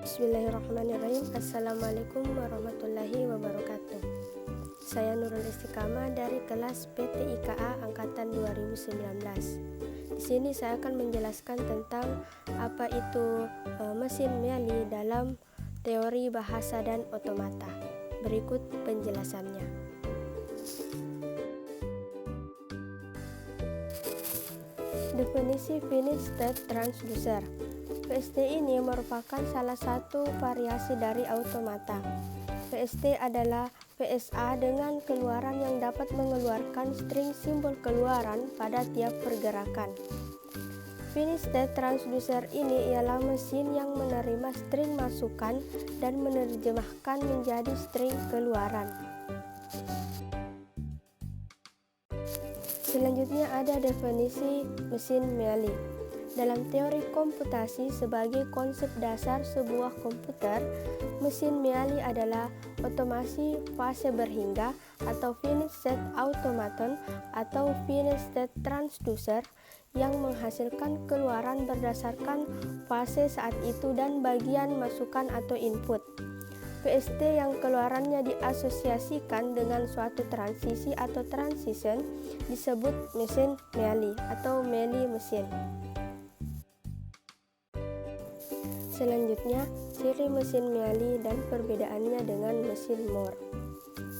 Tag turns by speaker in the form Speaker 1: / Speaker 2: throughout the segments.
Speaker 1: Bismillahirrahmanirrahim. Assalamualaikum warahmatullahi wabarakatuh. Saya Nurul Istiqamah dari kelas PTIKA Angkatan 2019. Di sini saya akan menjelaskan tentang apa itu mesin Mealy dalam teori bahasa dan otomata. Berikut penjelasannya. Definisi finite state transducer. VST ini merupakan salah satu variasi dari automata. VST adalah VSA dengan keluaran yang dapat mengeluarkan string simbol keluaran pada tiap pergerakan. Finite state transducer ini ialah mesin yang menerima string masukan dan menerjemahkan menjadi string keluaran. Selanjutnya ada definisi mesin Mealy. Dalam teori komputasi sebagai konsep dasar sebuah komputer, mesin Mealy adalah otomasi fase berhingga atau finite state automaton atau finite state transducer yang menghasilkan keluaran berdasarkan fase saat itu dan bagian masukan atau input. VST yang keluarannya diasosiasikan dengan suatu transisi atau transition disebut mesin Mealy atau Mealy mesin. Selanjutnya, ciri mesin Mealy dan perbedaannya dengan mesin Moore.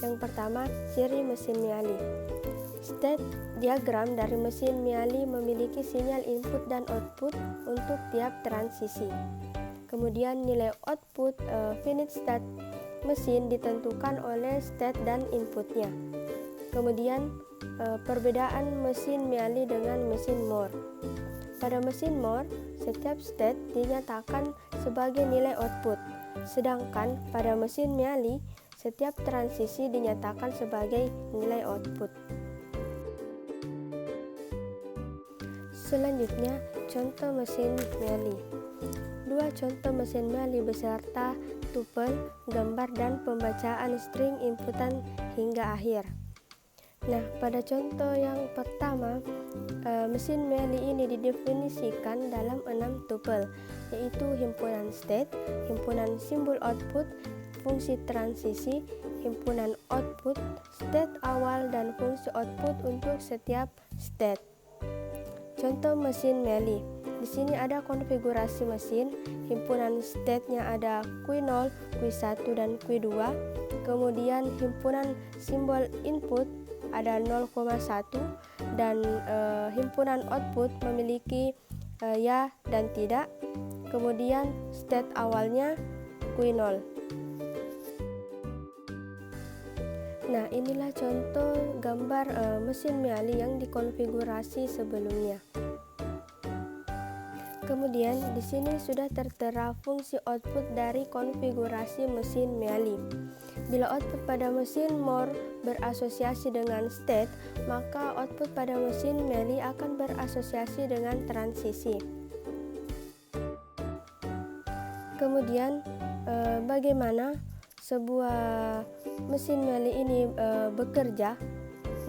Speaker 1: Yang pertama, ciri mesin Mealy. State diagram dari mesin Mealy memiliki sinyal input dan output untuk tiap transisi. Kemudian nilai output finite state mesin ditentukan oleh state dan inputnya. Kemudian perbedaan mesin Mealy dengan mesin Moore. Pada mesin Moore, setiap state dinyatakan sebagai nilai output, sedangkan pada mesin Mealy, setiap transisi dinyatakan sebagai nilai output. Selanjutnya, contoh mesin Mealy. Dua contoh mesin Mealy beserta tupel, gambar, dan pembacaan string inputan hingga akhir. Nah, pada contoh yang pertama, mesin Mealy ini didefinisikan dalam 6 tupel, yaitu himpunan state, himpunan simbol output, fungsi transisi, himpunan output, state awal, dan fungsi output untuk setiap state. Contoh mesin Mealy. Di sini ada konfigurasi mesin, himpunan state-nya ada Q0, Q1, dan Q2. Kemudian himpunan simbol input ada 0,1 dan himpunan output memiliki ya dan tidak. Kemudian state awalnya Q0. Nah, inilah contoh gambar mesin Mealy yang dikonfigurasi sebelumnya. Kemudian di sini sudah tertera fungsi output dari konfigurasi mesin Mealy. Bila output pada mesin Moore berasosiasi dengan state, maka output pada mesin Mealy akan berasosiasi dengan transisi. Kemudian bagaimana sebuah mesin Mealy ini bekerja?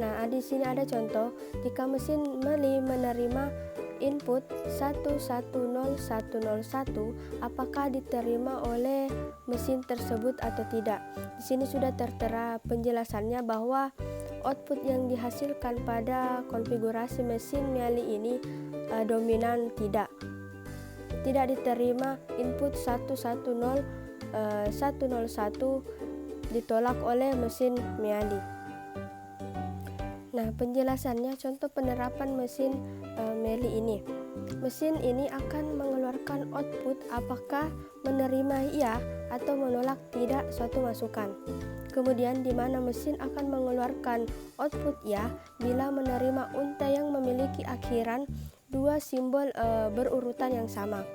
Speaker 1: Nah, di sini ada contoh. Jika mesin Mealy menerima input 1100101, apakah diterima oleh mesin tersebut atau tidak? Di sini sudah tertera penjelasannya bahwa output yang dihasilkan pada konfigurasi mesin Mealy ini dominan tidak diterima input 1100101 ditolak oleh mesin Mealy. Nah, penjelasannya contoh penerapan mesin Mealy ini. Mesin ini akan mengeluarkan output apakah menerima iya atau menolak tidak suatu masukan. Kemudian di mana mesin akan mengeluarkan output ya bila menerima untai yang memiliki akhiran dua simbol berurutan yang sama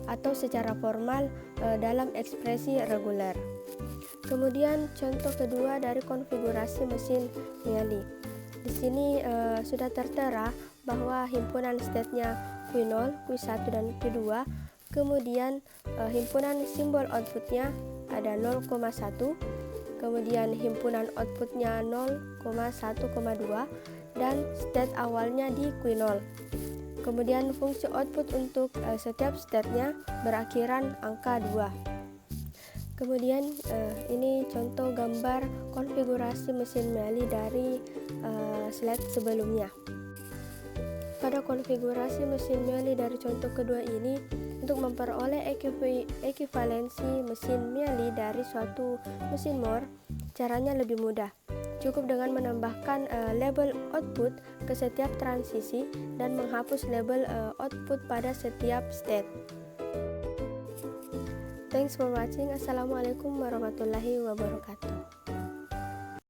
Speaker 1: atau secara formal dalam ekspresi reguler. Kemudian contoh kedua dari konfigurasi mesin Mealy. Di sini sudah tertera bahwa himpunan state-nya Q0, Q1, dan Q2. Kemudian himpunan simbol output-nya ada 0,1. Kemudian himpunan output-nya 0,1,2 dan state awalnya di Q0. Kemudian fungsi output untuk setiap state-nya berakhiran angka 2. Kemudian ini contoh gambar konfigurasi mesin Mealy dari slide sebelumnya. Pada konfigurasi mesin Mealy dari contoh kedua ini, untuk memperoleh ekivalensi mesin Mealy dari suatu mesin Moore, caranya lebih mudah. Cukup dengan menambahkan label output ke setiap transisi dan menghapus label output pada setiap state. Thanks for watching. Assalamualaikum warahmatullahi wabarakatuh.